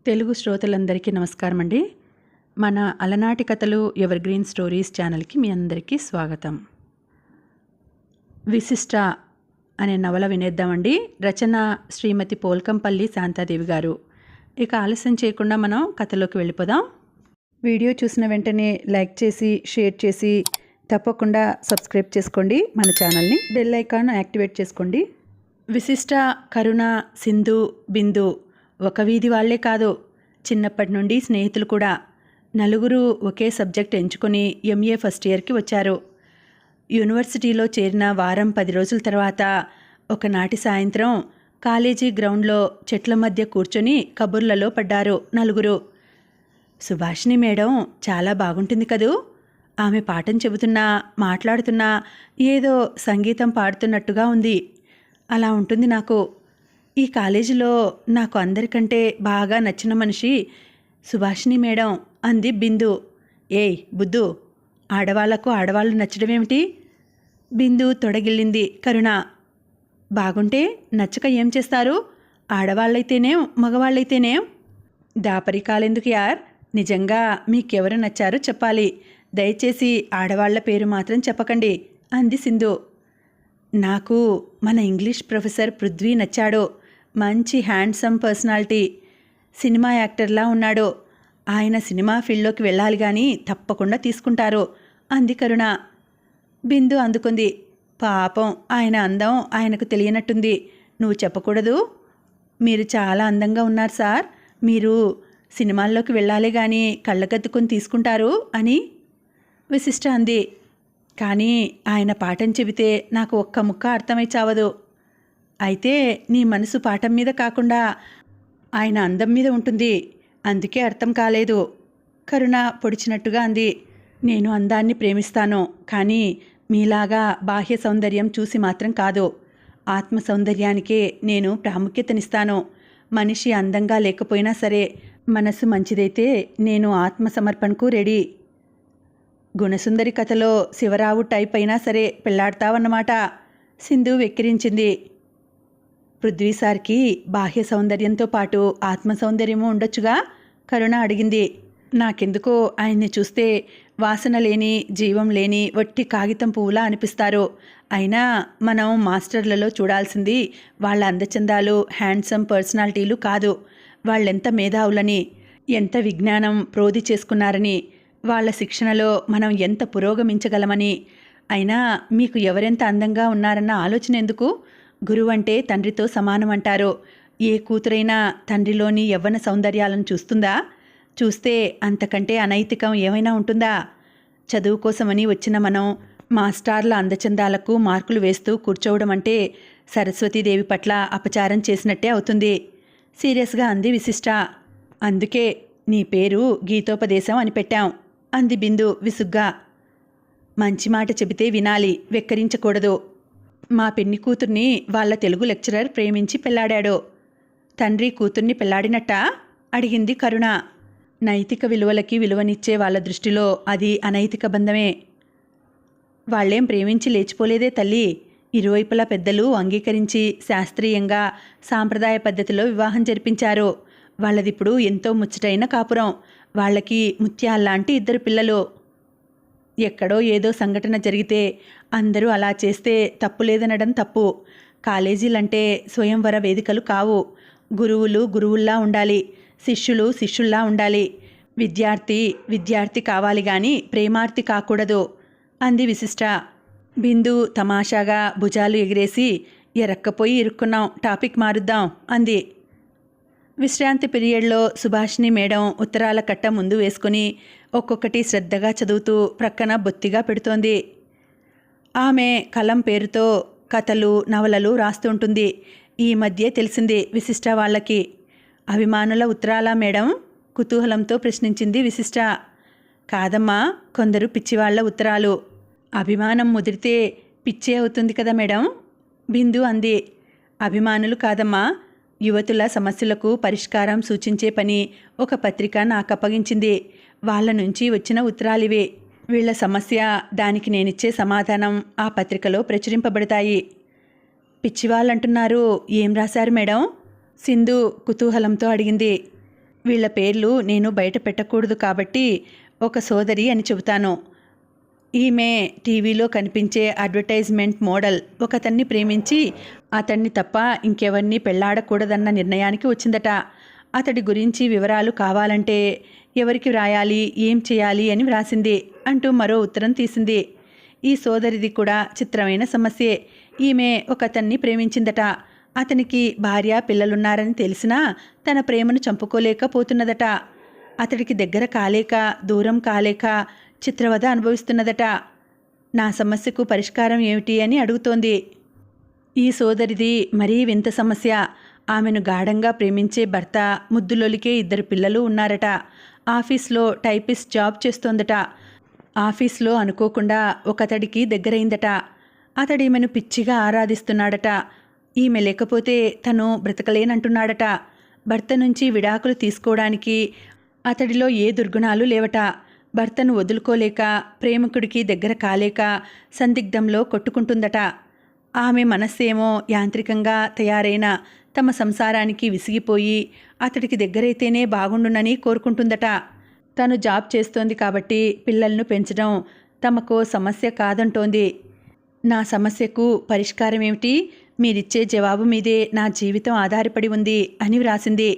తెలుగు శ్రోతలందరికీ నమస్కారం అండి. మన అలనాటి కథలు ఎవర్ గ్రీన్ స్టోరీస్ ఛానల్కి మీ అందరికీ స్వాగతం. విశిష్ట అనే నవల వినేద్దామండి. రచన శ్రీమతి పోల్కంపల్లి శాంతాదేవి గారు. ఇక ఆలస్యం చేయకుండా మనం కథలోకి వెళ్ళిపోదాం. వీడియో చూసిన వెంటనే లైక్ చేసి షేర్ చేసి తప్పకుండా సబ్స్క్రైబ్ చేసుకోండి మన ఛానల్ని. బెల్ ఐకాన్ యాక్టివేట్ చేసుకోండి. విశిష్ట, కరుణ, సింధు, బిందు ఒక వీధి వాళ్లే కాదు, చిన్నప్పటి నుండి స్నేహితులు కూడా. నలుగురు ఒకే సబ్జెక్ట్ ఎంచుకొని ఎంఏ ఫస్ట్ ఇయర్కి వచ్చారు. యూనివర్సిటీలో చేరిన వారం 10 రోజుల తర్వాత ఒకనాటి సాయంత్రం కాలేజీ గ్రౌండ్లో చెట్ల మధ్య కూర్చొని కబుర్లలో పడ్డారు నలుగురు. సుభాషిణి మేడం చాలా బాగుంటుంది కదూ. ఆమె పాఠం చెబుతున్నా మాట్లాడుతున్నా ఏదో సంగీతం పాడుతున్నట్టుగా ఉంది. అలా ఉంటుంది నాకు. ఈ కాలేజీలో నాకు అందరికంటే బాగా నచ్చిన మనిషి సుభాషిణి మేడం అంది బిందు. ఏయ్ బుద్ధు, ఆడవాళ్లు నచ్చడమేమిటి? బిందు తొడగిల్లింది కరుణ. బాగుంటే నచ్చక ఏం చేస్తారు? ఆడవాళ్ళైతేనేం మగవాళ్ళైతేనేం? దాపరికాలెందుకు యార్? నిజంగా మీకెవరు నచ్చారో చెప్పాలి. దయచేసి ఆడవాళ్ల పేరు మాత్రం చెప్పకండి అంది సింధు. నాకు మన ఇంగ్లీష్ ప్రొఫెసర్ పృథ్వీ నచ్చాడు. మంచి హ్యాండ్సమ్ పర్సనాలిటీ, సినిమా యాక్టర్లా ఉన్నాడు. ఆయన సినిమా ఫీల్డ్లోకి వెళ్ళాలి కానీ తప్పకుండా తీసుకుంటారు అంది కరుణ. బిందు అందుకుంది. పాపం ఆయన అందం ఆయనకు తెలియనట్టుంది. నువ్వు చెప్పకూడదు. మీరు చాలా అందంగా ఉన్నారు సార్, మీరు సినిమాల్లోకి వెళ్ళాలి కానీ కళ్ళగద్దుకొని తీసుకుంటారు అని విశిష్ట అంది. కానీ ఆయన పాఠం చెబితే నాకు ఒక్క ముక్క అర్థమై చావదు. అయితే నీ మనసు పాఠం మీద కాకుండా ఆయన అందం మీద ఉంటుంది, అందుకే అర్థం కాలేదు కరుణ పొడిచినట్టుగా అంది. నేను అందాన్ని ప్రేమిస్తాను, కానీ మీలాగా బాహ్య సౌందర్యం చూసి మాత్రం కాదు. ఆత్మ సౌందర్యానికే నేను ప్రాముఖ్యతనిస్తాను. మనిషి అందంగా లేకపోయినా సరే మనసు మంచిదైతే నేను ఆత్మసమర్పణకు రెడీ. గుణసుందరి కథలో శివరావు టైప్ అయినా సరే పెళ్లాడతావన్నమాట సింధు వెక్కిరించింది. పృథ్వీసార్కి బాహ్య సౌందర్యంతో పాటు ఆత్మ సౌందర్యము ఉండొచ్చుగా కరుణ అడిగింది. నాకెందుకో ఆయన్ని చూస్తే వాసన లేని జీవం లేని వట్టి కాగితం పువ్వులా అనిపిస్తారు. అయినా మనం మాస్టర్లలో చూడాల్సింది వాళ్ళ అందచందాలు హ్యాండ్సమ్ పర్సనాలిటీలు కాదు, వాళ్ళెంత మేధావులని, ఎంత విజ్ఞానం ప్రోధి చేసుకున్నారని, వాళ్ళ శిక్షణలో మనం ఎంత పురోగమించగలమని. అయినా మీకు ఎవరెంత అందంగా ఉన్నారన్న ఆలోచన ఎందుకు? గురువంటే తండ్రితో సమానం అంటారు. ఏ కూతురైనా తండ్రిలోని యవ్వన సౌందర్యాలను చూస్తుందా? చూస్తే అంతకంటే అనైతికం ఏమైనా ఉంటుందా? చదువు కోసమని వచ్చిన మనం మాస్టార్ల అందచందాలకు మార్కులు వేస్తూ కూర్చోవడం అంటే సరస్వతీదేవి పట్ల అపచారం చేసినట్టే అవుతుంది సీరియస్గా అంది విశిష్ట. అందుకే నీ పేరు గీతోపదేశం అని పెట్టాం అంది బిందు విసుగ్గా. మంచి మాట చెబితే వినాలి, వెక్కరించకూడదు. మా పెన్ని కూతుర్ని వాళ్ళ తెలుగు లెక్చరర్ ప్రేమించి పెళ్లాడాడు. తండ్రి కూతుర్ని పెళ్లాడినట్టా అడిగింది కరుణ. నైతిక విలువలకి విలువనిచ్చే వాళ్ళ దృష్టిలో అది అనైతిక బంధమే. వాళ్ళేం ప్రేమించి లేచిపోలేదే తల్లి. ఇరువైపులా పెద్దలు అంగీకరించి శాస్త్రీయంగా సాంప్రదాయ పద్ధతిలో వివాహం జరిపించారు. వాళ్ళదిప్పుడు ఎంతో ముచ్చటైన కాపురం. వాళ్ళకి ముత్యాల్లాంటి 2 పిల్లలు. ఎక్కడో ఏదో సంఘటన జరిగితే అందరూ అలా చేస్తే తప్పు లేదనడం తప్పు. కాలేజీలంటే స్వయంవర వేదికలు కావు. గురువులు గురువుల్లా ఉండాలి, శిష్యులు శిష్యుల్లా ఉండాలి. విద్యార్థి కావాలి కానీ ప్రేమార్థి కాకూడదు అంది విశిష్ట. బిందు తమాషాగా భుజాలు ఎగిరేసి ఎరక్కపోయి ఇరుక్కున్నాం, టాపిక్ మారుద్దాం అంది. విశ్రాంతి పీరియడ్లో సుభాషిణి మేడం ఉత్తరాల కట్ట ముందు వేసుకుని ఒక్కొక్కటి శ్రద్ధగా చదువుతూ ప్రక్కన బొత్తిగా పెడుతోంది. ఆమె కలం పేరుతో కథలు నవలలు రాస్తుంటుంది. ఈ మధ్య తెలిసింది విశిష్ట వాళ్ళకి. అభిమానుల ఉత్తరాలా మేడం? కుతూహలంతో ప్రశ్నించింది విశిష్ట. కాదమ్మా, కొందరు పిచ్చివాళ్ల ఉత్తరాలు. అభిమానం ముదిరితే పిచ్చే అవుతుంది కదా మేడం బిందు అంది. అభిమానులు కాదమ్మా, యువతుల సమస్యలకు పరిష్కారం సూచించే పని ఒక పత్రిక నాకు అప్పగించింది. వాళ్ళ నుంచి వచ్చిన ఉత్తరాలివే. వీళ్ల సమస్య, దానికి నేనిచ్చే సమాధానం ఆ పత్రికలో ప్రచురింపబడతాయి. పిచ్చివాళ్ళంటున్నారు, ఏం రాశారు మేడం? సింధు కుతూహలంతో అడిగింది. వీళ్ళ పేర్లు నేను బయట పెట్టకూడదు కాబట్టి ఒక సోదరి అని చెబుతాను. ఈమె టీవీలో కనిపించే అడ్వర్టైజ్మెంట్ మోడల్. ఒకతన్ని ప్రేమించి అతన్ని తప్ప ఇంకెవరిని పెళ్లాడకూడదన్న నిర్ణయానికి వచ్చిందట. అతడి గురించి వివరాలు కావాలంటే ఎవరికి వ్రాయాలి, ఏం చేయాలి అని వ్రాసింది అంటూ మరో ఉత్తరం తీసింది. ఈ సోదరిది కూడా చిత్రమైన సమస్యే. ఈమె ఒకతన్ని ప్రేమించిందట. అతనికి భార్య పిల్లలున్నారని తెలిసినా తన ప్రేమను చంపుకోలేకపోతున్నదట. అతడికి దగ్గర కాలేక, దూరం కాలేక చిత్రవద అనుభవిస్తున్నదట. నా సమస్యకు పరిష్కారం ఏమిటి అని అడుగుతోంది. ఈ సోదరిది మరీ వింత సమస్య. ఆమెను గాఢంగా ప్రేమించే భర్త, ముద్దులొలికే 2 పిల్లలు ఉన్నారట. ఆఫీస్లో టైపిస్ట్ జాబ్ చేస్తోందట. ఆఫీస్లో అనుకోకుండా ఒకతడికి దగ్గరైందట. అతడీమెను పిచ్చిగా ఆరాధిస్తున్నాడట. ఈమె లేకపోతే తను బ్రతకలేనంటున్నాడట. భర్త నుంచి విడాకులు తీసుకోవడానికి అతడిలో ఏ దుర్గుణాలు లేవట. భర్తను వదులుకోలేక, ప్రేమికుడికి దగ్గర కాలేక సందిగ్ధంలో కొట్టుకుంటుందట. ఆమె మనస్సేమో యాంత్రికంగా తయారైన తమ సంసారానికి విసిగిపోయి అతడికి దగ్గరైతేనే బాగుండునని కోరుకుంటుందట. తను జాబ్ చేస్తోంది కాబట్టి పిల్లలను పెంచడం తమకో సమస్య కాదంటోంది. నా సమస్యకు పరిష్కారం ఏమిటి? మీరిచ్చే జవాబు మీదే నా జీవితం ఆధారపడి ఉంది అని వ్రాసింది.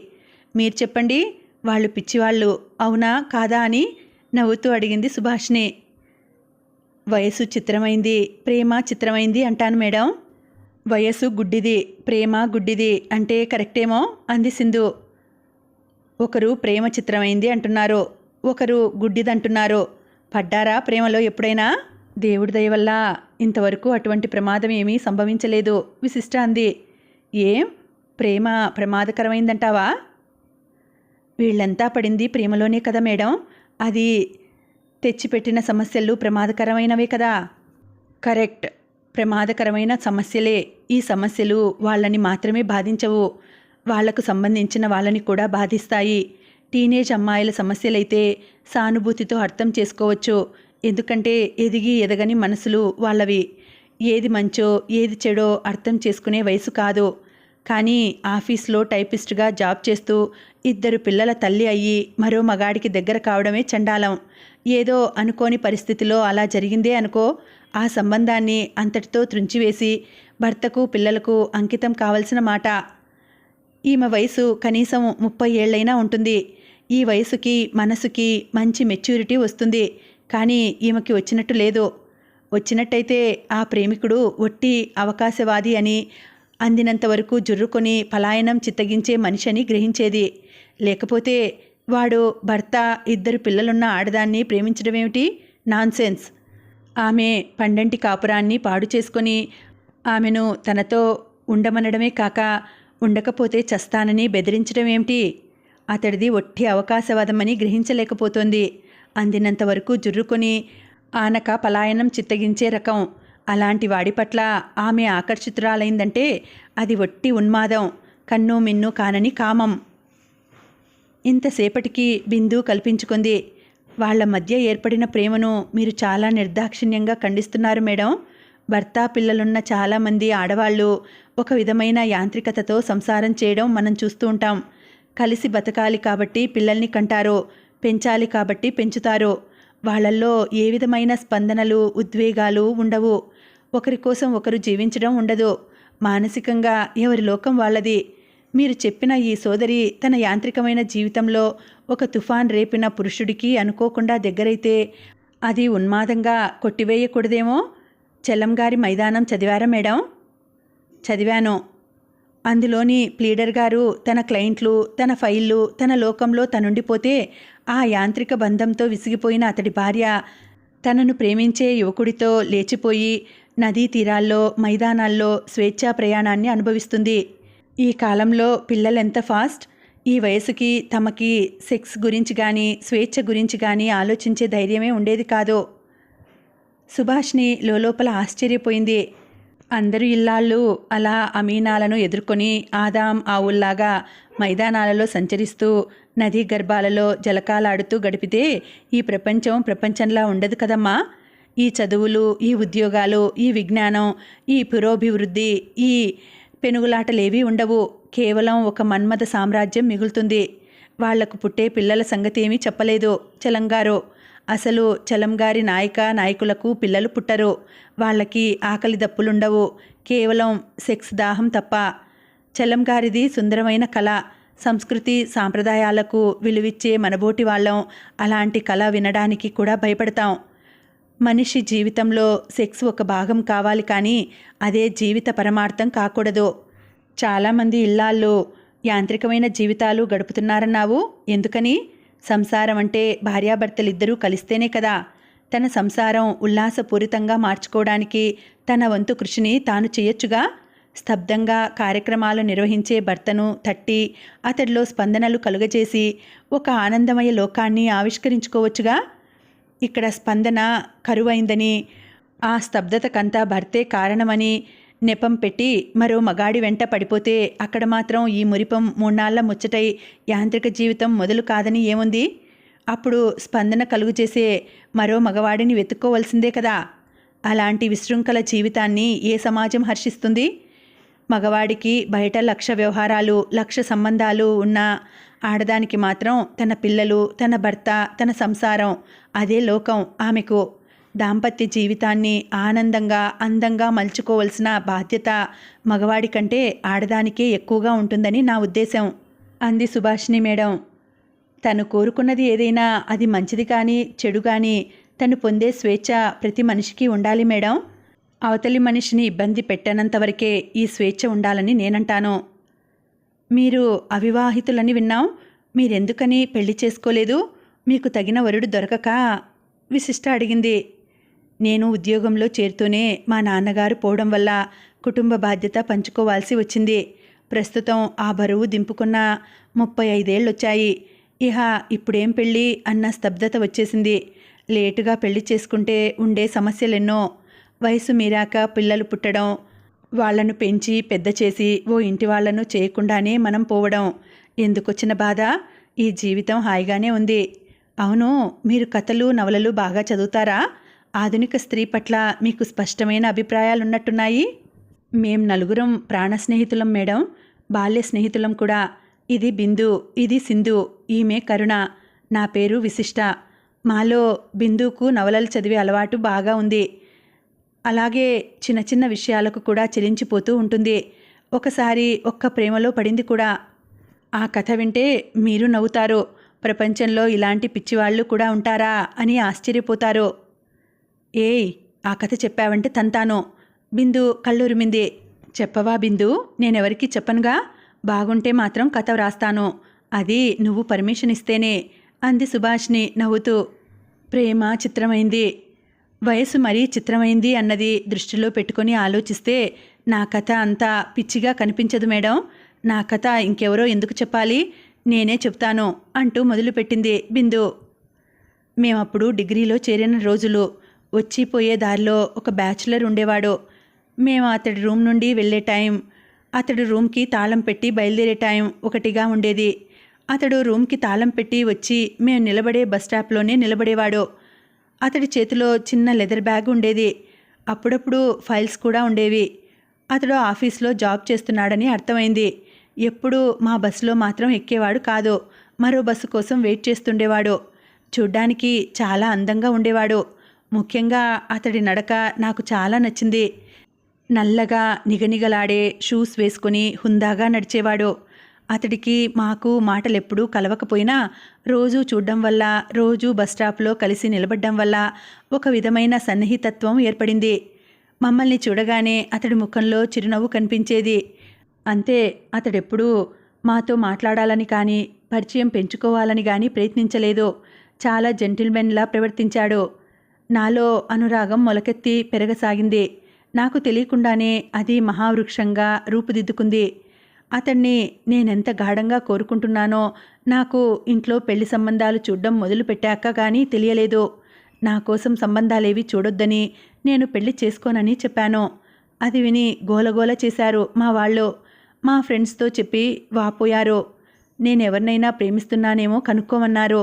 మీరు చెప్పండి, వాళ్ళు పిచ్చివాళ్ళు అవునా కాదా అని నవ్వుతూ అడిగింది సుభాష్ని. వయసు చిత్రమైంది, ప్రేమ చిత్రమైంది అంటాను మేడం. వయసు గుడ్డిది, ప్రేమ గుడ్డిది అంటే కరెక్టేమో అంది సింధు. ఒకరు ప్రేమ చిత్రమైంది అంటున్నారు, ఒకరు గుడ్డిదంటున్నారు. పడ్డారా ప్రేమలో ఎప్పుడైనా? దేవుడి దయ వల్ల ఇంతవరకు అటువంటి ప్రమాదం ఏమీ సంభవించలేదు విశిష్ట అంది. ఏం ప్రేమ ప్రమాదకరమైందంటావా? వీళ్ళంతా పడింది ప్రేమలోనే కదా మేడం. అది తెచ్చిపెట్టిన సమస్యలు ప్రమాదకరమైనవే కదా. కరెక్ట్, ప్రమాదకరమైన సమస్యలే. ఈ సమస్యలు వాళ్ళని మాత్రమే బాధించవు, వాళ్లకు సంబంధించిన వాళ్ళని కూడా బాధిస్తాయి. టీనేజ్ అమ్మాయిల సమస్యలైతే సానుభూతితో అర్థం చేసుకోవచ్చు. ఎందుకంటే ఎదిగి ఎదగని మనసులు వాళ్ళవి. ఏది మంచో ఏది చెడో అర్థం చేసుకునే వయసు కాదు. కానీ ఆఫీస్లో టైపిస్ట్గా జాబ్ చేస్తూ 2 పిల్లల తల్లి అయ్యి మరో మగాడికి దగ్గర కావడమే చండాలం. ఏదో అనుకోని పరిస్థితిలో అలా జరిగిందే అనుకో, ఆ సంబంధాన్ని అంతటితో త్రుంచివేసి భర్తకు పిల్లలకు అంకితం కావలసిన మాట. ఈమె వయసు కనీసం 30 ఏళ్లైనా ఉంటుంది. ఈ వయసుకి మనసుకి మంచి మెచ్యూరిటీ వస్తుంది. కానీ ఈమెకి వచ్చినట్టు లేదు. వచ్చినట్టయితే ఆ ప్రేమికుడు ఒట్టి అవకాశవాది అని, అందినంత వరకు జుర్రుకొని పలాయనం చిత్తగించే మనిషి అని గ్రహించేది. లేకపోతే వాడు భర్త 2 పిల్లలున్న ఆడదాన్ని ప్రేమించడమేమిటి? నాన్సెన్స్. ఆమె పండంటి కాపురాన్ని పాడు చేసుకొని ఆమెను తనతో ఉండమనడమే కాక ఉండకపోతే చస్తానని బెదిరించడం ఏమిటి? అతడిది ఒట్టి అవకాశవాదమని గ్రహించలేకపోతోంది. అందినంత వరకు జుర్రుకొని ఆనక పలాయనం చిత్తగించే రకం. అలాంటి వాడి పట్ల ఆమె ఆకర్షితురాలైందంటే అది ఒట్టి ఉన్మాదం, కన్ను మిన్ను కానని కామం. ఇంతసేపటికి బిందు కల్పించుకుంది. వాళ్ల మధ్య ఏర్పడిన ప్రేమను మీరు చాలా నిర్దాక్షిణ్యంగా ఖండిస్తున్నారు మేడం. భర్త పిల్లలున్న చాలామంది ఆడవాళ్ళు ఒక విధమైన యాంత్రికతతో సంసారం చేయడం మనం చూస్తూ ఉంటాం. కలిసి బతకాలి కాబట్టి పిల్లల్ని కంటారు, పెంచాలి కాబట్టి పెంచుతారు. వాళ్ళల్లో ఏ విధమైన స్పందనలు, ఉద్వేగాలు ఉండవు. ఒకరి కోసం ఒకరు జీవించడం ఉండదు. మానసికంగా ఎవరి లోకం వాళ్ళది. మీరు చెప్పిన ఈ సోదరి తన యాంత్రికమైన జీవితంలో ఒక తుఫాన్ రేపిన పురుషుడికి అనుకోకుండా దగ్గరైతే అది ఉన్మాదంగా కొట్టివేయకూడదేమో. చెల్లంగారి మైదానం చదివారా మేడం? చదివాను. అందులోని ప్లీడర్ గారు తన క్లయింట్లు, తన ఫైళ్ళు, తన లోకంలో తనుండిపోతే ఆ యాంత్రిక బంధంతో విసిగిపోయిన అతడి భార్య తనను ప్రేమించే యువకుడితో లేచిపోయి నదీ తీరాల్లో, మైదానాల్లో స్వేచ్ఛా ప్రయాణాన్ని అనుభవిస్తుంది. ఈ కాలంలో పిల్లలెంత ఫాస్ట్! ఈ వయసుకి తమకి సెక్స్ గురించి కానీ స్వేచ్ఛ గురించి కానీ ఆలోచించే ధైర్యమే ఉండేది కాదు. సుభాష్ని లోపల ఆశ్చర్యపోయింది. అందరూ ఇల్లాళ్ళు అలా అమీనాలను ఎదుర్కొని ఆదాం ఆవుల్లాగా మైదానాలలో సంచరిస్తూ నదీ గర్భాలలో జలకాలాడుతూ గడిపితే ఈ ప్రపంచంలా ఉండదు కదమ్మా. ఈ చదువులు, ఈ ఉద్యోగాలు, ఈ విజ్ఞానం, ఈ పురోభివృద్ధి, ఈ పెనుగులాటలేవీ ఉండవు. కేవలం ఒక మన్మథ సామ్రాజ్యం మిగులుతుంది. వాళ్లకు పుట్టే పిల్లల సంగతి ఏమీ చెప్పలేదు చలంగారు. అసలు చలంగారి నాయకులకు పిల్లలు పుట్టరు. వాళ్ళకి ఆకలి దప్పులుండవు. కేవలం సెక్స్ దాహం తప్ప. చలంగారిది సుందరమైన కళ. సంస్కృతి సాంప్రదాయాలకు విలువిచ్చే మనబోటి వాళ్ళం అలాంటి కళ వినడానికి కూడా భయపడతాం. మనిషి జీవితంలో సెక్స్ ఒక భాగం కావాలి, కానీ అదే జీవిత పరమార్థం కాకూడదు. చాలామంది ఇళ్లాళ్ళు యాంత్రికమైన జీవితాలు గడుపుతున్నారన్నావు. ఎందుకని? సంసారం అంటే భార్యాభర్తలిద్దరూ కలిస్తేనే కదా. తన సంసారం ఉల్లాసపూరితంగా మార్చుకోవడానికి తన వంతు కృషిని తాను చేయొచ్చుగా. స్తబ్దంగా కార్యక్రమాలు నిర్వహించే భర్తను తట్టి అతడిలో స్పందనలు కలుగజేసి ఒక ఆనందమయ లోకాన్ని ఆవిష్కరించుకోవచ్చుగా. ఇక్కడ స్పందన కరువైందని, ఆ స్తబ్దతకంతా భర్తే కారణమని నెపం పెట్టి మరో మగాడి వెంట పడిపోతే అక్కడ మాత్రం ఈ మురిపం మూన్నాళ్ల ముచ్చటై యాంత్రిక జీవితం మొదలు కాదని ఏముంది? అప్పుడు స్పందన కలుగు చేసే మరో మగవాడిని వెతుక్కోవలసిందే కదా. అలాంటి విశృంఖల జీవితాన్ని ఏ సమాజం హర్షిస్తుంది? మగవాడికి బయట 1,00,000 వ్యవహారాలు, 1,00,000 సంబంధాలు ఉన్న ఆడదానికి మాత్రం తన పిల్లలు, తన భర్త, తన సంసారం అదే లోకం. ఆమెకు దాంపత్య జీవితాన్ని ఆనందంగా అందంగా మలుచుకోవలసిన బాధ్యత మగవాడి కంటే ఆడదానికే ఎక్కువగా ఉంటుందని నా ఉద్దేశం అంది సుభాషిణి మేడం. తను కోరుకున్నది ఏదైనా అది మంచిది కానీ చెడు కానీ తను పొందే స్వేచ్ఛ ప్రతి మనిషికి ఉండాలి మేడం. అవతలి మనిషిని ఇబ్బంది పెట్టనంతవరకే ఈ స్వేచ్ఛ ఉండాలని నేనంటాను. మీరు అవివాహితులని విన్నాం. మీరెందుకని పెళ్లి చేసుకోలేదు? మీకు తగిన వరుడు దొరకక? విశిష్ట అడిగింది. నేను ఉద్యోగంలో చేరుతూనే మా నాన్నగారు పోవడం వల్ల కుటుంబ బాధ్యత పంచుకోవాల్సి వచ్చింది. ప్రస్తుతం ఆ బరువు దింపుకున్న 35 ఏళ్ళొచ్చాయి. ఇహ ఇప్పుడేం పెళ్ళి అన్న స్తబ్దత వచ్చేసింది. లేటుగా పెళ్లి చేసుకుంటే ఉండే సమస్యలెన్నో. వయసు మీరాక పిల్లలు పుట్టడం, వాళ్లను పెంచి పెద్ద చేసి ఓ ఇంటి వాళ్లను చేయకుండానే మనం పోవడం, ఎందుకొచ్చిన బాధ? ఈ జీవితం హాయిగానే ఉంది. అవును, మీరు కథలు నవలలు బాగా చదువుతారా? ఆధునిక స్త్రీ పట్ల మీకు స్పష్టమైన అభిప్రాయాలున్నట్టున్నాయి. మేం నలుగురం ప్రాణ స్నేహితులం మేడం, బాల్య స్నేహితులం కూడా. ఇది బిందు, ఇది సింధు, ఈమె కరుణ. నా పేరు విశిష్ట. మాలో బిందుకు నవలలు చదివే అలవాటు బాగా ఉంది. అలాగే చిన్న చిన్న విషయాలకు కూడా చెలించిపోతూ ఉంటుంది. ఒకసారి ఒక్క ప్రేమలో పడింది కూడా. ఆ కథ వింటే మీరు నవ్వుతారు. ప్రపంచంలో ఇలాంటి పిచ్చివాళ్ళు కూడా ఉంటారా అని ఆశ్చర్యపోతారు. ఏయ్, ఆ కథ చెప్పావంటే తంతాను. బిందు కళ్ళురిమింది. చెప్పవా బిందు? నేనెవరికి చెప్పనుగా. బాగుంటే మాత్రం కథ వ్రాస్తాను. అది నువ్వు పర్మిషన్ ఇస్తేనే అంది సుభాష్ని నవ్వుతూ. ప్రేమ చిత్రమైంది, వయసు మరీ చిత్రమైంది అన్నది దృష్టిలో పెట్టుకొని ఆలోచిస్తే నా కథ అంతా పిచ్చిగా కనిపించదు మేడం. నా కథ ఇంకెవరో ఎందుకు చెప్పాలి, నేనే చెప్తాను అంటూ మొదలుపెట్టింది బిందు. మేమప్పుడు డిగ్రీలో చేరిన రోజులు. వచ్చిపోయే దారిలో ఒక బ్యాచులర్ ఉండేవాడు. మేము అతడి రూమ్ నుండి వెళ్ళే టైం, అతడు రూమ్కి తాళం పెట్టి బయలుదేరే టైం ఒకటిగా ఉండేది. అతడు రూమ్కి తాళం పెట్టి వచ్చి మేము నిలబడే బస్ స్టాప్లోనే నిలబడేవాడు. అతడి చేతిలో చిన్న లెదర్ బ్యాగ్ ఉండేది. అప్పుడప్పుడు ఫైల్స్ కూడా ఉండేవి. అతడు ఆఫీస్లో జాబ్ చేస్తున్నాడని అర్థమైంది. ఎప్పుడూ మా బస్సులో మాత్రం ఎక్కేవాడు కాదు. మరో బస్సు కోసం వెయిట్ చేస్తుండేవాడు. చూడ్డానికి చాలా అందంగా ఉండేవాడు. ముఖ్యంగా అతడి నడక నాకు చాలా నచ్చింది. నల్లగా నిగనిగలాడే షూస్ వేసుకుని హుందాగా నడిచేవాడు. అతడికి మాకు మాటలెప్పుడూ కలవకపోయినా రోజూ చూడ్డం వల్ల, రోజూ బస్టాప్లో కలిసి నిలబడ్డం వల్ల ఒక విధమైన సన్నిహితత్వం ఏర్పడింది. మమ్మల్ని చూడగానే అతడి ముఖంలో చిరునవ్వు కనిపించేది. అంతే, అతడెప్పుడూ మాతో మాట్లాడాలని కానీ పరిచయం పెంచుకోవాలని కానీ ప్రయత్నించలేదు. చాలా జెంటిల్మెన్లా ప్రవర్తించాడు. నాలో అనురాగం మొలకెత్తి పెరగసాగింది. నాకు తెలియకుండానే అది మహావృక్షంగా రూపుదిద్దుకుంది. అతన్ని నేనెంత గాఢంగా కోరుకుంటున్నానో నాకు ఇంట్లో పెళ్లి సంబంధాలు చూడడం మొదలుపెట్టాక కానీ తెలియలేదు. నా కోసం సంబంధాలేవి చూడొద్దని, నేను పెళ్లి చేసుకోనని చెప్పాను. అది విని గోలగోల చేశారు మా వాళ్ళు. మా ఫ్రెండ్స్తో చెప్పి వాపోయారు. నేనెవరినైనా ప్రేమిస్తున్నానేమో కనుక్కోమన్నారు.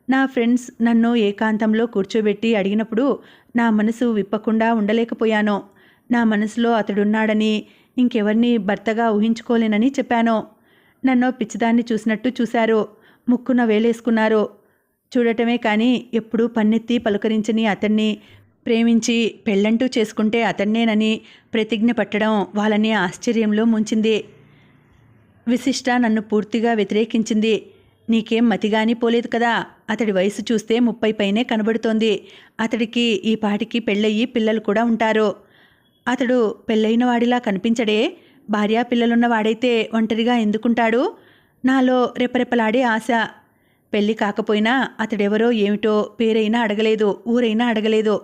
నా ఫ్రెండ్స్ నన్ను ఏకాంతంలో కూర్చోబెట్టి అడిగినప్పుడు నా మనసు విప్పకుండా ఉండలేకపోయాను. నా మనసులో అతడున్నాడని, ఇంకెవరిని భర్తగా ఊహించుకోలేనని చెప్పాను. నన్ను పిచ్చిదాన్ని చూసినట్టు చూశారు. ముక్కున వేలేసుకున్నారు. చూడటమే కానీ ఎప్పుడూ పన్నెత్తి పలుకరించని అతన్ని ప్రేమించి పెళ్ళంటూ చేసుకుంటే అతన్నేనని ప్రతిజ్ఞ పట్టడం వాళ్ళని ఆశ్చర్యంలో ముంచింది. విశిష్ట నన్ను పూర్తిగా వ్యతిరేకించింది. నీకేం మతిగాని పోలేదు కదా, అతడి వయసు చూస్తే 30 పైనే కనబడుతోంది. అతడికి ఈ పాటికి పెళ్ళయి పిల్లలు కూడా ఉంటారు. అతడు పెళ్ళైన వాడిలా కనిపించడే, భార్యా పిల్లలున్న వాడైతే ఒంటరిగా ఎందుకుంటాడు? నాలో రెపరెపలాడే ఆశ. పెళ్ళి కాకపోయినా అతడెవరో ఏమిటో పేరైనా అడగలేదు, ఊరైనా అడగలేదు.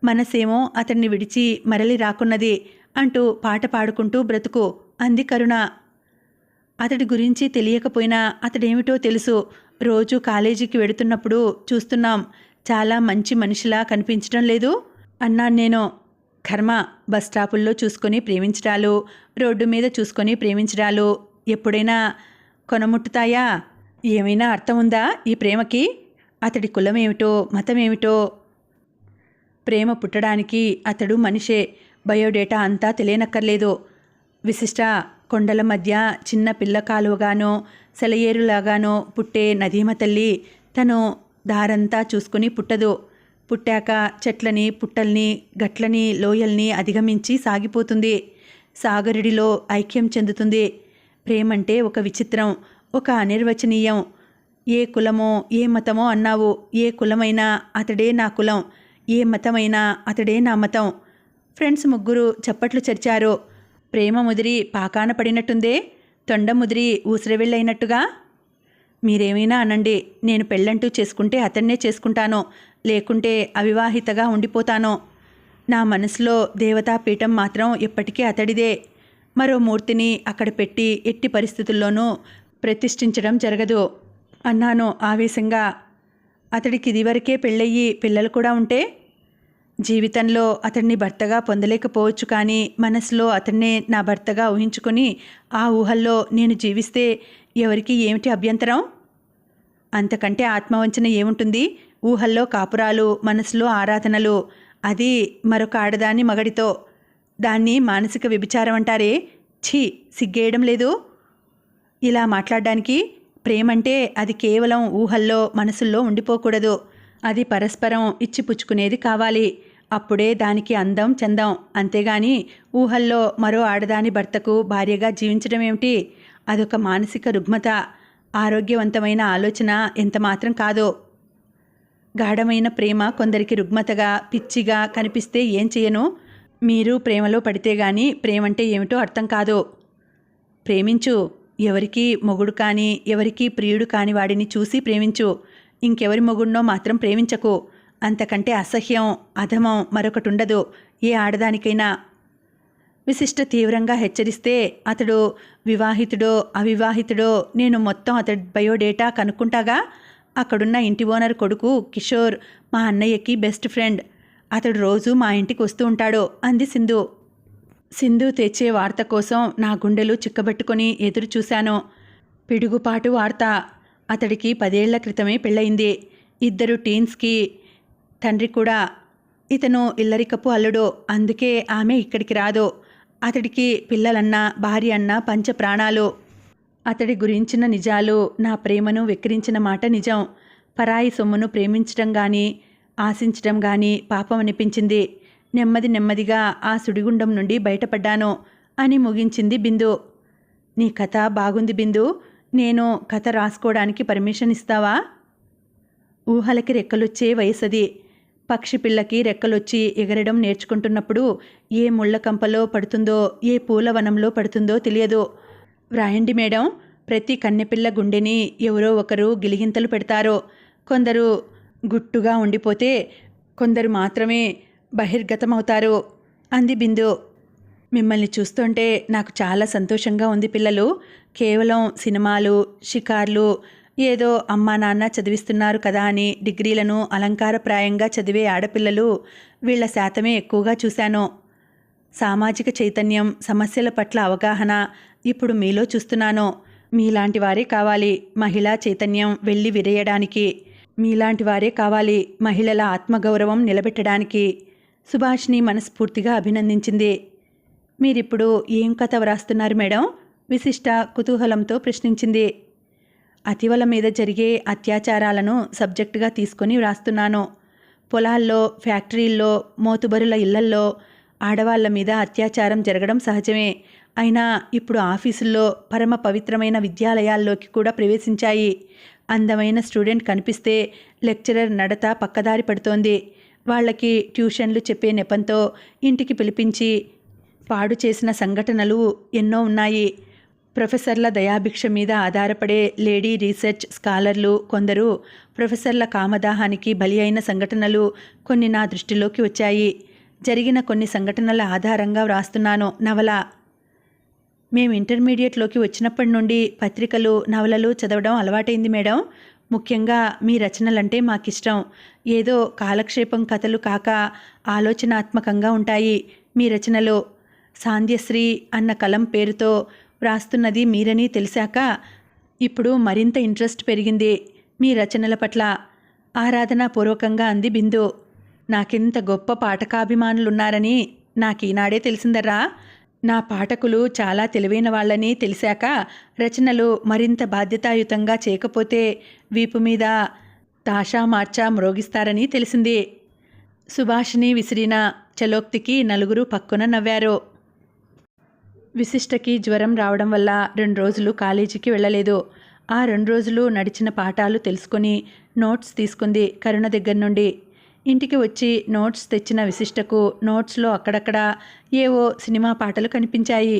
మనసేమో అతన్ని విడిచి మరలి రాకున్నది అంటూ పాట పాడుకుంటూ బ్రతుకు అంది కరుణ. అతడి గురించి తెలియకపోయినా అతడేమిటో తెలుసు. రోజు కాలేజీకి వెడుతున్నప్పుడు చూస్తున్నాం. చాలా మంచి మనిషిలా కనిపించడం లేదు అన్నాను నేను. కర్మ, బస్ స్టాపుల్లో చూసుకొని ప్రేమించడాలు, రోడ్డు మీద చూసుకొని ప్రేమించడాలు ఎప్పుడైనా కొనముట్టుతాయా? ఏమైనా అర్థం ఉందా ఈ ప్రేమకి? అతడి కులమేమిటో, మతమేమిటో? ప్రేమ పుట్టడానికి అతడు మనిషే. బయోడేటా అంతా తెలియనక్కర్లేదు. విశిష్ట కొండల మధ్య చిన్న పిల్ల కాలువగానో సెలయేరులాగానో పుట్టే నదీమ తల్లి తను దారంతా చూసుకుని పుట్టదు. పుట్టాక చెట్లని, పుట్టల్ని, గట్లని, లోయల్ని అధిగమించి సాగిపోతుంది. సాగరుడిలో ఐక్యం చెందుతుంది. ప్రేమంటే ఒక విచిత్రం, ఒక అనిర్వచనీయం. ఏ కులమో ఏ మతమో అన్నావు. ఏ కులమైనా అతడే నా కులం, ఏ మతమైనా అతడే నా మతం. ఫ్రెండ్స్ ముగ్గురు చప్పట్లు చరిచారు. ప్రేమ ముదిరి పాకాన పడినట్టుందే, తొండ ముదిరి ఊసిరవెళ్ళైనట్టుగా. మీరేమైనా అనండి, నేను పెళ్ళంటూ చేసుకుంటే అతన్నే చేసుకుంటాను, లేకుంటే అవివాహితగా ఉండిపోతాను. నా మనసులో దేవతాపీఠం మాత్రం ఎప్పటికీ అతడిదే. మరో మూర్తిని అక్కడ పెట్టి ఎట్టి పరిస్థితుల్లోనూ ప్రతిష్ఠించడం జరగదు అన్నాను ఆవేశంగా. అతడికి ఇదివరకే పెళ్ళయ్యి పిల్లలు కూడా ఉంటే? జీవితంలో అతన్ని భర్తగా పొందలేకపోవచ్చు, కానీ మనసులో అతన్నే నా భర్తగా ఊహించుకొని ఆ ఊహల్లో నేను జీవిస్తే ఎవరికి ఏమిటి అభ్యంతరం? అంతకంటే ఆత్మవంచన ఏముంటుంది? ఊహల్లో కాపురాలు, మనసులో ఆరాధనలు, అది మరొక ఆడదాని మగడితో. దాన్ని మానసిక వ్యభిచారం అంటారే. ఛీ, సిగ్గేయడం లేదు ఇలా మాట్లాడడానికి? ప్రేమంటే అది కేవలం ఊహల్లో, మనసుల్లో ఉండిపోకూడదు. అది పరస్పరం ఇచ్చిపుచ్చుకునేది కావాలి. అప్పుడే దానికి అందం, చందం. అంతేగాని ఊహల్లో మరో ఆడదాని భర్తకు భార్యగా జీవించడం ఏమిటి? అదొక మానసిక రుగ్మత, ఆరోగ్యవంతమైన ఆలోచన ఎంతమాత్రం కాదు. గాఢమైన ప్రేమ కొందరికి రుగ్మతగా, పిచ్చిగా కనిపిస్తే ఏం చేయను? మీరు ప్రేమలో పడితే గాని ప్రేమంటే ఏమిటో అర్థం కాదు. ప్రేమించు. ఎవరికి మొగుడు కాని, ఎవరికి ప్రియుడు కాని వాడిని చూసి ప్రేమించు. ఇంకెవరి మొగుడినో మాత్రం ప్రేమించకు. అంతకంటే అసహ్యం, అధమం మరొకటుండదు ఏ ఆడదానికైనా. విశిష్ట తీవ్రంగా హెచ్చరిస్తే అతడు వివాహితుడో అవివాహితుడో నేను మొత్తం అతడి బయోడేటా కనుక్కుంటాగా. అక్కడున్న ఇంటి ఓనర్ కొడుకు కిషోర్ మా అన్నయ్యకి బెస్ట్ ఫ్రెండ్. అతడు రోజు మా ఇంటికి వస్తూ ఉంటాడు అంది సింధు. సింధు తెచ్చే వార్త కోసం నా గుండెలు చిక్కబెట్టుకొని ఎదురు చూశాను. పిడుగుపాటు వార్త. అతడికి 10 ఏళ్ల క్రితమే పెళ్ళయింది. 2 టీన్స్కి తండ్రి కూడా. ఇతను ఇల్లరికపు అల్లుడు, అందుకే ఆమె ఇక్కడికి రాదు. అతడికి పిల్లలన్నా భార్య అన్నా పంచ ప్రాణాలు. అతడి గురించిన నిజాలు, నా ప్రేమను వెక్కిరించిన మాట నిజం. పరాయి సొమ్మును ప్రేమించడం కానీ ఆశించడం కానీ పాపం అనిపించింది. నెమ్మదిగా ఆ సుడిగుండం నుండి బయటపడ్డాను అని ముగించింది బిందు. నీ కథ బాగుంది బిందు. నేను కథ రాసుకోవడానికి పర్మిషన్ ఇస్తావా? ఊహలకి రెక్కలొచ్చే వయసది. పక్షి పిల్లకి రెక్కలొచ్చి ఎగరడం నేర్చుకుంటున్నప్పుడు ఏ ముళ్ళ కంపలో పడుతుందో, ఏ పూలవనంలో పడుతుందో తెలియదు. వ్రాయండి మేడం. ప్రతి కన్నెపిల్ల గుండెని ఎవరో ఒకరు గిలిగింతలు పెడతారు. కొందరు గుట్టుగా ఉండిపోతే కొందరు మాత్రమే బహిర్గతమవుతారు అంది బిందు. మిమ్మల్ని చూస్తుంటే నాకు చాలా సంతోషంగా ఉంది పిల్లలు. కేవలం సినిమాలు, షికార్లు, ఏదో అమ్మా నాన్న చదివిస్తున్నారు కదా అని డిగ్రీలను అలంకారప్రాయంగా చదివే ఆడపిల్లలు వీళ్ల శాతమే ఎక్కువగా చూశాను. సామాజిక చైతన్యం, సమస్యల పట్ల అవగాహన ఇప్పుడు మీలో చూస్తున్నాను. మీలాంటి వారే కావాలి మహిళా చైతన్యం వెళ్ళి విరేయడానికి. మీలాంటి వారే కావాలి మహిళల ఆత్మగౌరవం నిలబెట్టడానికి. సుభాష్ని మనస్ఫూర్తిగా అభినందించింది. మీరిప్పుడు ఏం కథ వ్రాస్తున్నారు మేడం? విశిష్ట కుతూహలంతో ప్రశ్నించింది. అతివల మీద జరిగే అత్యాచారాలను సబ్జెక్టుగా తీసుకొని వ్రాస్తున్నాను. పొలాల్లో, ఫ్యాక్టరీల్లో, మోతుబరుల ఇళ్లల్లో ఆడవాళ్ల మీద అత్యాచారం జరగడం సహజమే. అయినా ఇప్పుడు ఆఫీసుల్లో పరమ పవిత్రమైన విద్యాలయాల్లోకి కూడా ప్రవేశించాయి. అందమైన స్టూడెంట్ కనిపిస్తే లెక్చరర్ నడత పక్కదారి పడుతోంది. వాళ్ళకి ట్యూషన్లు చెప్పే నెపంతో ఇంటికి పిలిపించి పాడు చేసిన సంఘటనలు ఎన్నో ఉన్నాయి. ప్రొఫెసర్ల దయాభిక్ష మీద ఆధారపడే లేడీ రీసెర్చ్ స్కాలర్లు కొందరు ప్రొఫెసర్ల కామదాహానికి బలి అయిన సంఘటనలు కొన్ని నా దృష్టిలోకి వచ్చాయి. జరిగిన కొన్ని సంఘటనల ఆధారంగా వ్రాస్తున్నాను నవల. మేము ఇంటర్మీడియట్లోకి వచ్చినప్పటి నుండి పత్రికలు, నవలలు చదవడం అలవాటైంది మేడం. ముఖ్యంగా మీ రచనలంటే మాకిష్టం. ఏదో కాలక్షేపం కథలు కాక ఆలోచనాత్మకంగా ఉంటాయి మీ రచనలు. సాంధ్యశ్రీ అన్న కలం పేరుతో వ్రాస్తున్నది మీరని తెలిసాక ఇప్పుడు మరింత ఇంట్రెస్ట్ పెరిగింది మీ రచనల పట్ల. ఆరాధనాపూర్వకంగా అంది బిందు. నాకింత గొప్ప పాఠకాభిమానులున్నారని నాకీనాడే తెలిసిందర్రా. నా పాఠకులు చాలా తెలివైన వాళ్ళని తెలిసాక రచనలు మరింత బాధ్యతాయుతంగా చేయకపోతే వీపు మీద తాషా మార్చా మ్రోగిస్తారని తెలిసింది. సుభాషిణి విసిరిన చలోక్తికి నలుగురు పక్కున నవ్వారు. విశిష్టకి జ్వరం రావడం వల్ల 2 రోజులు కాలేజీకి వెళ్ళలేదు. ఆ 2 రోజులు నడిచిన పాఠాలు తెలుసుకొని నోట్స్ తీసుకుంది కరుణ దగ్గర నుండి. ఇంటికి వచ్చి నోట్స్ తెచ్చిన విశిష్టకు నోట్స్లో అక్కడక్కడ ఏవో సినిమా పాటలు కనిపించాయి.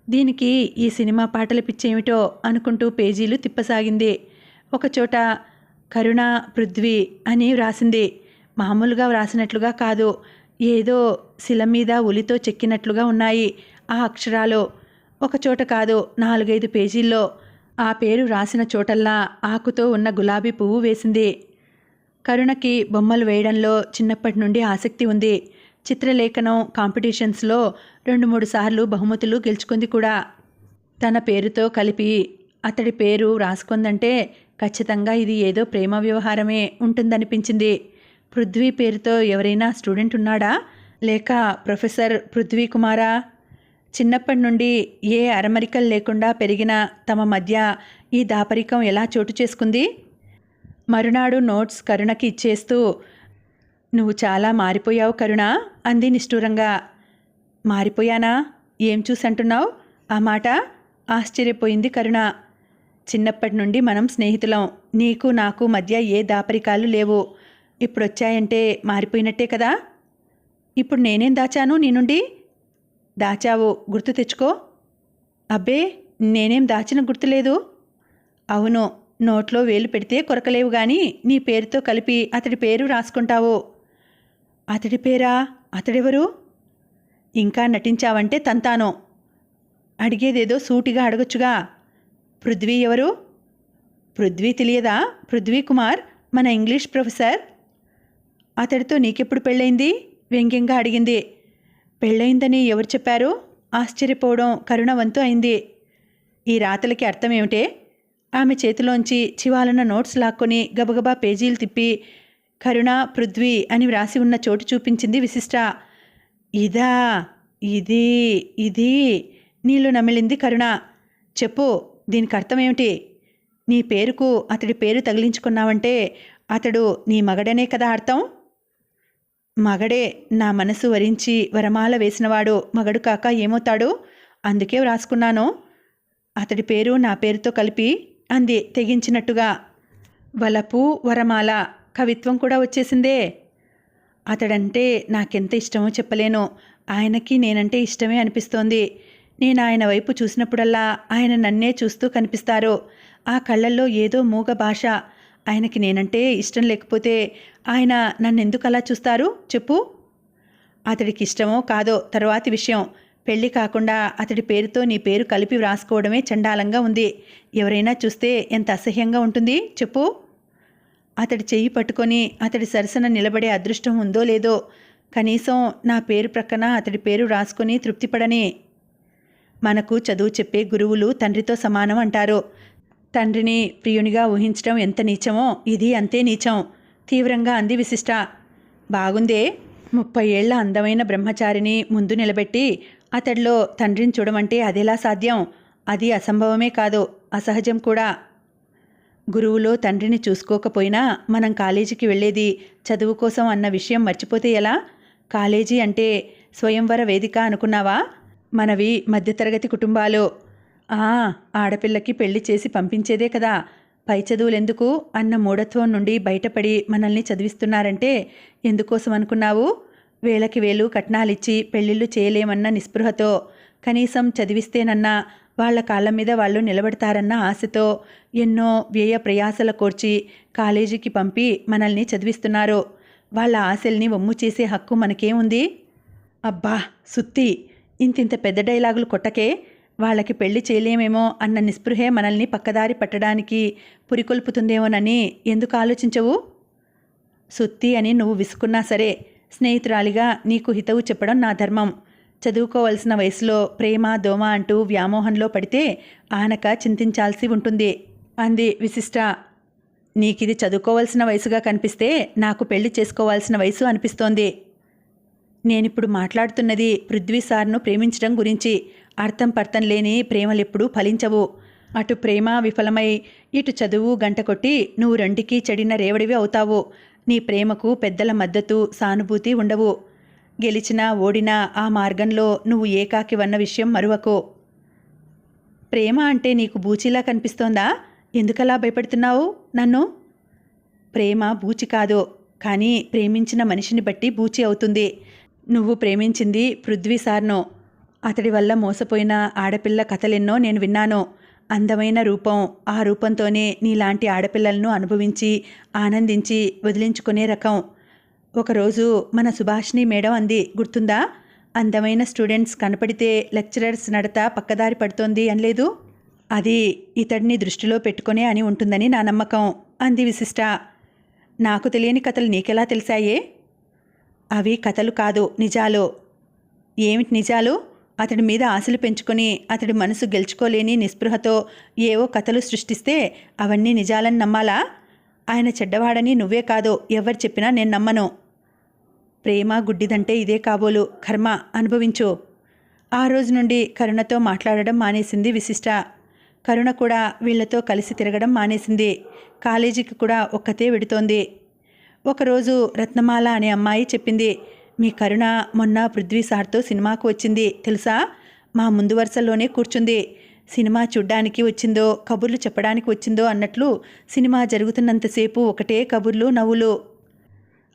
దీనికి ఈ సినిమా పాటల పిచ్చేమిటో అనుకుంటూ పేజీలు తిప్పసాగింది. ఒకచోట కరుణ పృథ్వీ అని వ్రాసింది. మామూలుగా వ్రాసినట్లుగా కాదు, ఏదో శిల మీద ఉలితో చెక్కినట్లుగా ఉన్నాయి ఆ అక్షరాలు. ఒకచోట కాదు, 4-5 పేజీల్లో ఆ పేరు రాసిన చోటల్లా ఆకుతో ఉన్న గులాబీ పువ్వు వేసింది. కరుణకి బొమ్మలు వేయడంలో చిన్నప్పటి నుండి ఆసక్తి ఉంది. చిత్రలేఖనం కాంపిటీషన్స్లో 2-3 సార్లు బహుమతులు గెలుచుకుంది కూడా. తన పేరుతో కలిపి అతడి పేరు రాసుకుందంటే ఖచ్చితంగా ఇది ఏదో ప్రేమ వ్యవహారమే ఉంటుందనిపించింది. పృథ్వీ పేరుతో ఎవరైనా స్టూడెంట్ ఉన్నాడా, లేక ప్రొఫెసర్ పృథ్వీ కుమారా? చిన్నప్పటి నుండి ఏ అరమరికలు లేకుండా పెరిగిన తమ మధ్య ఈ దాపరికం ఎలా చోటు చేసుకుంది? మరునాడు నోట్స్ కరుణకి ఇచ్చేస్తూ, నువ్వు చాలా మారిపోయావు కరుణ అంది నిష్ఠూరంగా. మారిపోయానా? ఏం చూసంటున్నావు ఆ మాట? ఆశ్చర్యపోయింది కరుణ. చిన్నప్పటి నుండి మనం స్నేహితులం. నీకు నాకు మధ్య ఏ దాపరికాలు లేవు. ఇప్పుడొచ్చాయంటే మారిపోయినట్టే కదా. ఇప్పుడు నేనేం దాచాను నీ నుండి? దాచావు, గుర్తు తెచ్చుకో. అబ్బే, నేనేం దాచిన గుర్తులేదు. అవును, నోట్లో వేలు పెడితే కొరకలేవు గాని నీ పేరుతో కలిపి అతడి పేరు రాసుకుంటావు. అతడి పేరా? అతడెవరు? ఇంకా నటించావంటే తంతాను. అడిగేదేదో సూటిగా అడగొచ్చుగా. పృథ్వీ ఎవరు? పృథ్వీ తెలియదా? పృథ్వీ కుమార్, మన ఇంగ్లీష్ ప్రొఫెసర్. అతడితో నీకెప్పుడు పెళ్ళైంది? వ్యంగ్యంగా అడిగింది. పెళ్ళయిందని ఎవరు చెప్పారు? ఆశ్చర్యపోవడం కరుణ వంతు అయింది. ఈ రాతలకి అర్థమేమిటే? ఆమె చేతిలోంచి చివాలన నోట్స్ లాక్కొని గబగబా పేజీలు తిప్పి కరుణ పృథ్వీ అని వ్రాసి ఉన్న చోటు చూపించింది విశిష్ట. ఇదా, ఇది ఇది నీళ్ళు నమిలింది కరుణ. చెప్పు, దీనికి అర్థమేమిటి? నీ పేరుకు అతడి పేరు తగిలించుకున్నావంటే అతడు నీ మగడనే కదా అర్థం. మగడే, నా మనసు వరించి వరమాల వేసినవాడు మగడు కాక ఏమవుతాడు? అందుకే వ్రాసుకున్నాను అతడి పేరు నా పేరుతో కలిపి అంది తెగించినట్టుగా. వలపు, వరమాల, కవిత్వం కూడా వచ్చేసిందే. అతడంటే నాకెంత ఇష్టమో చెప్పలేను. ఆయనకి నేనంటే ఇష్టమే అనిపిస్తోంది. నేను ఆయన వైపు చూసినప్పుడల్లా ఆయన నన్నే చూస్తూ కనిపిస్తారు. ఆ కళ్ళల్లో ఏదో మూగ భాష. ఆయనకి నేనంటే ఇష్టం లేకపోతే ఆయన నన్నెందుకు అలా చూస్తారు చెప్పు? అతడికి ఇష్టమో కాదో తరువాతి విషయం. పెళ్లి కాకుండా అతడి పేరుతో నీ పేరు కలిపి వ్రాసుకోవడమే చండాలంగా ఉంది. ఎవరైనా చూస్తే ఎంత అసహ్యంగా ఉంటుంది చెప్పు? అతడి చెయ్యి పట్టుకొని అతడి సరసన నిలబడే అదృష్టం ఉందో లేదో. కనీసం నా పేరు ప్రక్కన అతడి పేరు రాసుకొని తృప్తిపడని. మనకు చదువు చెప్పే గురువులు తండ్రితో సమానం అంటారు. తండ్రిని ప్రియునిగా ఊహించడం ఎంత నీచమో ఇది అంతే నీచం తీవ్రంగా అంది విశిష్ట. బాగుందే, 30 ఏళ్ల అందమైన బ్రహ్మచారిని ముందు నిలబెట్టి అతడిలో తండ్రిని చూడమంటే అదెలా సాధ్యం? అది అసంభవమే కాదు, అసహజం కూడా. గురువులో తండ్రిని చూసుకోకపోయినా మనం కాలేజీకి వెళ్ళేది చదువు కోసం అన్న విషయం మర్చిపోతే ఎలా? కాలేజీ అంటే స్వయంవర వేదిక అనుకున్నావా? మనవి మధ్యతరగతి కుటుంబాలు. ఆ, ఆడపిల్లకి పెళ్లి చేసి పంపించేదే కదా, పై చదువులెందుకు అన్న మూఢత్వం నుండి బయటపడి మనల్ని చదివిస్తున్నారంటే ఎందుకోసం అనుకున్నావు? వేలకి వేలు కట్నాలిచ్చి పెళ్ళిళ్ళు చేయలేమన్న నిస్పృహతో, కనీసం చదివిస్తేనన్నా వాళ్ళ కాళ్ళ మీద వాళ్ళు నిలబడతారన్న ఆశతో ఎన్నో వ్యయ ప్రయాసల కోర్చి కాలేజీకి పంపి మనల్ని చదివిస్తున్నారు. వాళ్ళ ఆశల్ని వమ్ము చేసే హక్కు మనకేముంది? అబ్బా సుత్తి, ఇంతింత పెద్ద డైలాగులు కొట్టకే. వాళ్ళకి పెళ్లి చేయలేమేమో అన్న నిస్పృహే మనల్ని పక్కదారి పట్టడానికి పురికొల్పుతుందేమోనని ఎందుకు ఆలోచించవు? సుత్తి అని నువ్వు విసుకున్నా సరే, స్నేహితురాలిగా నీకు హితవు చెప్పడం నా ధర్మం. చదువుకోవలసిన వయసులో ప్రేమ దోమ అంటూ వ్యామోహంలో పడితే ఆనక చింతించాల్సి ఉంటుంది అంది విశిష్ట. నీకిది చదువుకోవాల్సిన వయసుగా కనిపిస్తే నాకు పెళ్లి చేసుకోవాల్సిన వయసు అనిపిస్తోంది. నేనిప్పుడు మాట్లాడుతున్నది పృథ్వీ సార్ను ప్రేమించడం గురించి. అర్థం పర్థం లేని ప్రేమలెప్పుడూ ఫలించవు. అటు ప్రేమ విఫలమై ఇటు చదువు గంట కొట్టి నువ్వు రెండికి చెడిన రేవడివి అవుతావు. నీ ప్రేమకు పెద్దల మద్దతు సానుభూతి ఉండవు. గెలిచినా ఓడినా ఆ మార్గంలో నువ్వు ఏకాకివన్న విషయం మరువకు. ప్రేమ అంటే నీకు బూచిలా కనిపిస్తోందా? ఎందుకలా భయపడుతున్నావు నన్ను? ప్రేమ బూచి కాదు, కానీ ప్రేమించిన మనిషిని బట్టి బూచి అవుతుంది. నువ్వు ప్రేమించింది పృథ్వీ సార్ను. అతడి వల్ల మోసపోయిన ఆడపిల్ల కథలెన్నో నేను విన్నాను. అందమైన రూపం, ఆ రూపంతోనే నీలాంటి ఆడపిల్లలను అనుభవించి ఆనందించి వదిలించుకునే రకం. ఒకరోజు మన సుభాషిణి మేడం అంది, గుర్తుందా? అందమైన స్టూడెంట్స్ కనపడితే లెక్చరర్స్ నడత పక్కదారి పడుతోంది అనలేదు. అది ఇతడిని దృష్టిలో పెట్టుకునే అని ఉంటుందని నా నమ్మకం అంది విశిష్ట. నాకు తెలియని కథలు నీకెలా తెలిసాయే? అవి కథలు కాదు, నిజాలు. ఏమిటి నిజాలు? అతడి మీద ఆశలు పెంచుకొని అతడి మనసు గెలుచుకోలేని నిస్పృహతో ఏవో కథలు సృష్టిస్తే అవన్నీ నిజాలని నమ్మాలా? ఆయన చెడ్డవాడని నువ్వే కాదు, ఎవరు చెప్పినా నేను నమ్మను. ప్రేమ గుడ్డిదంటే ఇదే కాబోలు, కర్మ, అనుభవించు. ఆ రోజు నుండి కరుణతో మాట్లాడడం మానేసింది విశిష్ట. కరుణ కూడా వీళ్లతో కలిసి తిరగడం మానేసింది. కాలేజీకి కూడా ఒక్కతే వెడుతోంది. ఒకరోజు రత్నమాల అనే అమ్మాయి చెప్పింది, మీ కరుణ మొన్న పృథ్వీ సార్తో సినిమాకు వచ్చింది తెలుసా? మా ముందు వరుసల్లోనే కూర్చుంది. సినిమా చూడ్డానికి వచ్చిందో కబుర్లు చెప్పడానికి వచ్చిందో అన్నట్లు సినిమా జరుగుతున్నంతసేపు ఒకటే కబుర్లు నవ్వులు.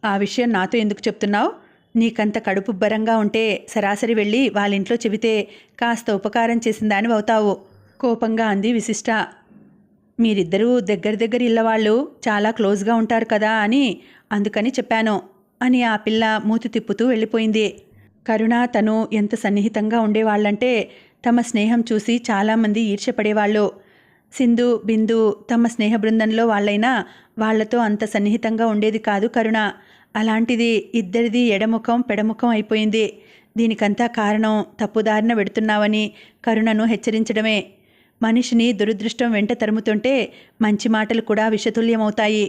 ఆ విషయం నాతో ఎందుకు చెప్తున్నావు? నీకంత కడుపుబ్బరంగా ఉంటే సరాసరి వెళ్ళి వాళ్ళింట్లో చెబితే కాస్త ఉపకారం చేసిందాని అవుతావు కోపంగా అంది విశిష్ట. మీరిద్దరూ దగ్గర ఇళ్ళవాళ్ళు, చాలా క్లోజ్గా ఉంటారు కదా అని అందుకని చెప్పాను అని ఆ పిల్ల మూతి తిప్పుతూ వెళ్ళిపోయింది. కరుణ తను ఎంత సన్నిహితంగా ఉండేవాళ్లంటే తమ స్నేహం చూసి చాలామంది ఈర్ష్యపడేవాళ్ళు. సింధు, బిందు తమ స్నేహ బృందంలో వాళ్ళైనా వాళ్లతో అంత సన్నిహితంగా ఉండేది కాదు కరుణ. అలాంటిది ఇద్దరిది ఎడముఖం పెడముఖం అయిపోయింది. దీనికంతా కారణం తప్పుదారిన వెడుతున్నావని కరుణను హెచ్చరించడమే. మనిషిని దురదృష్టం వెంట తరుముతుంటే మంచి మాటలు కూడా విషతుల్యమవుతాయి.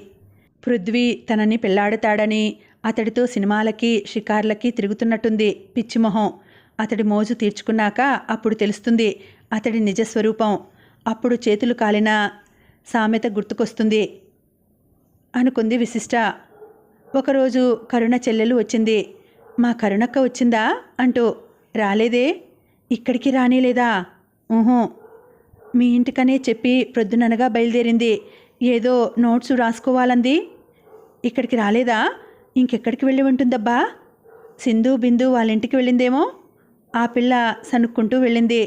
పృథ్వీ తనని పెళ్లాడతాడని అతడితో సినిమాలకి షికార్లకి తిరుగుతున్నట్టుంది. పిచ్చిమొహం. అతడి మోజు తీర్చుకున్నాక అప్పుడు తెలుస్తుంది అతడి నిజస్వరూపం. అప్పుడు చేతులు కాలిన సామెత గుర్తుకొస్తుంది అనుకుంది విశిష్ట. ఒకరోజు కరుణ చెల్లెలు వచ్చింది. మా కరుణక్క వచ్చిందా అంటూ. రాలేదే. ఇక్కడికి రానేలేదా? ఊహూ. మీ ఇంటికనే చెప్పి ప్రొద్దుననగా బయలుదేరింది. ఏదో నోట్సు రాసుకోవాలంది. ఇక్కడికి రాలేదా? ఇంకెక్కడికి వెళ్ళి ఉంటుందబ్బా? సింధు, బిందు వాళ్ళింటికి వెళ్ళిందేమో. ఆ పిల్ల సనుక్కుంటూ వెళ్ళింది.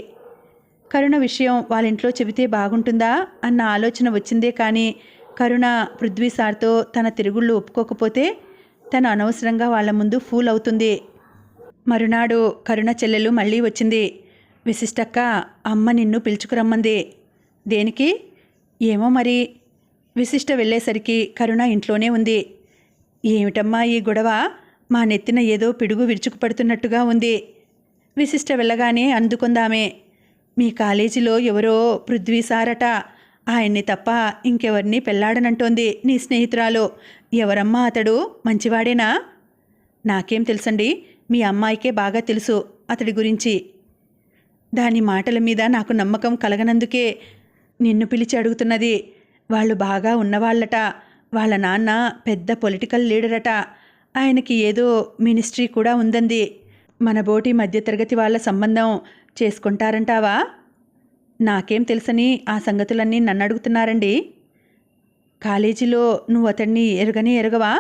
కరుణ విషయం వాళ్ళింట్లో చెబితే బాగుంటుందా అన్న ఆలోచన వచ్చిందే కానీ కరుణ పృథ్వీ సార్తో తన తిరుగుళ్ళు ఒప్పుకోకపోతే తను అనవసరంగా వాళ్ళ ముందు ఫూల్ అవుతుంది. మరునాడు కరుణ చెల్లెలు మళ్ళీ వచ్చింది. విశిష్టక్క, అమ్మ నిన్ను పిలుచుకురమ్మంది. దేనికి? ఏమో మరి. విశిష్ట వెళ్ళేసరికి కరుణ ఇంట్లోనే ఉంది. ఏమిటమ్మా ఈ గొడవ? మా నెత్తిన ఏదో పిడుగు విరుచుకుపడుతున్నట్టుగా ఉంది. విశిష్ట వెళ్ళగానే అందుకుందామే. మీ కాలేజీలో ఎవరో పృథ్వీ సారట. ఆయన్ని తప్ప ఇంకెవరిని పెళ్లాడనంటోంది నీ స్నేహితురాలు. ఎవరమ్మా అతడు? మంచివాడేనా? నాకేం తెలుసండి, మీ అమ్మాయికే బాగా తెలుసు అతడి గురించి. దాని మాటల మీద నాకు నమ్మకం కలగనందుకే నిన్ను పిలిచి అడుగుతున్నది. వాళ్ళు బాగా ఉన్నవాళ్ళట. వాళ్ళ నాన్న పెద్ద పొలిటికల్ లీడరట. ఆయనకి ఏదో మినిస్ట్రీ కూడా ఉందంది. మన బోటి మధ్యతరగతి వాళ్ళ సంబంధం చేసుకుంటారంటావా? నాకేం తెలుసని ఆ సంగతులన్నీ నన్ను అడుగుతున్నారండి. కాలేజీలో నువ్వు అతన్ని ఎరగవా?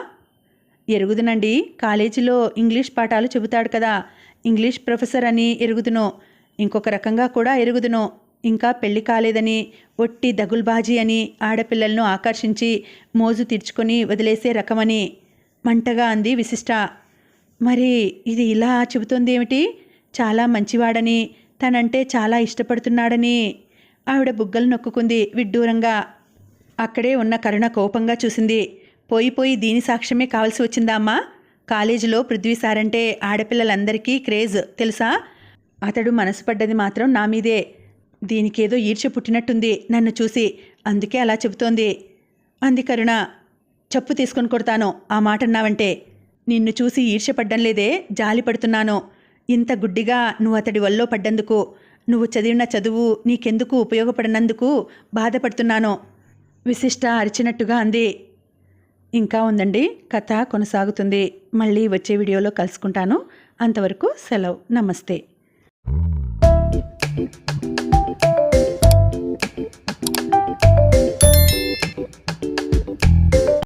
ఎరుగుదునండి. కాలేజీలో ఇంగ్లీష్ పాఠాలు చెబుతాడు కదా, ఇంగ్లీష్ ప్రొఫెసర్ అని ఎరుగుదును. ఇంకొక రకంగా కూడా ఎరుగుదును. ఇంకా పెళ్లి కాలేదని, ఒట్టి దగుల్బాజీ అని, ఆడపిల్లలను ఆకర్షించి మోజు తీర్చుకొని వదిలేసే రకమని మంటగా అంది విశిష్ట. మరి ఇది ఇలా చెబుతోంది ఏమిటి? చాలా మంచివాడని, తనంటే చాలా ఇష్టపడుతున్నాడని. ఆవిడ బుగ్గలు నొక్కుకుంది విడ్డూరంగా. అక్కడే ఉన్న కరుణ కోపంగా చూసింది. పోయి దీని సాక్ష్యమే కావాల్సి వచ్చిందా అమ్మా? కాలేజీలో పృథ్వీ సారంటే ఆడపిల్లలందరికీ క్రేజ్ తెలుసా? అతడు మనసు పడ్డది మాత్రం నా మీదే. దీనికేదో ఈర్ష్య పుట్టినట్టుంది నన్ను చూసి, అందుకే అలా చెబుతోంది అంది కరుణ. చెప్పు తీసుకొని కొడతాను ఆ మాట అన్నావంటే. నిన్ను చూసి ఈర్ష్య పడ్డం లేదే, జాలి పడుతున్నాను. ఇంత గుడ్డిగా నువ్వు అతడి వల్లో పడ్డందుకు, నువ్వు చదివిన చదువు నీకెందుకు ఉపయోగపడినందుకు బాధపడుతున్నాను విశిష్ట అరిచినట్టుగా అంది. ఇంకా ఉందండి, కథ కొనసాగుతుంది. మళ్ళీ వచ్చే వీడియోలో కలుసుకుంటాను. అంతవరకు సెలవు. నమస్తే.